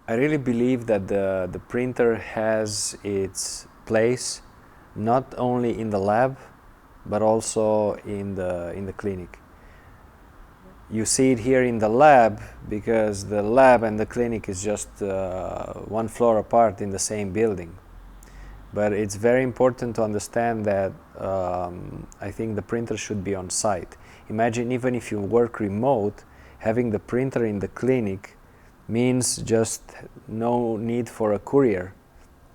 I really believe that the printer has its place not only in the lab but also in the clinic. You see it here in the lab because the lab and the clinic is just one floor apart in the same building. But it's very important to understand that I think the printer should be on site. Imagine even if you work remote, having the printer in the clinic means just no need for a courier.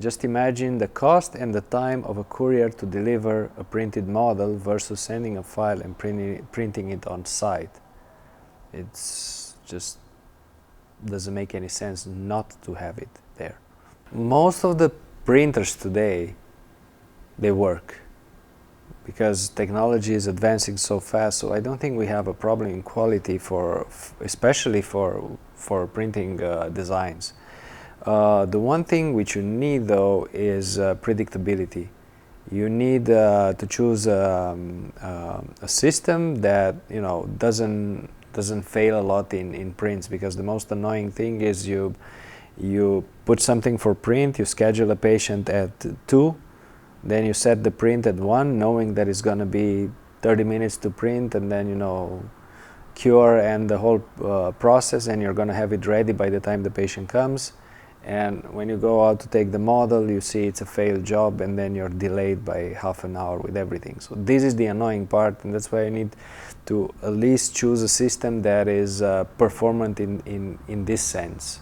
Just imagine the cost and the time of a courier to deliver a printed model versus sending a file and printing it on site. It's just doesn't make any sense not to have it there. Most of the printers today, they work because technology is advancing so fast, so I don't think we have a problem in quality especially for printing designs. The one thing which you need though is predictability. You need to choose a system that doesn't fail a lot in prints, because the most annoying thing is you put something for print, you schedule a patient at 2, then you set the print at 1 knowing that it's going to be 30 minutes to print, and then cure and the whole process, and you're going to have it ready by the time the patient comes. And when you go out to take the model, you see it's a failed job, and then you're delayed by half an hour with everything. So this is the annoying part, and that's why I need to at least choose a system that is performant in this sense.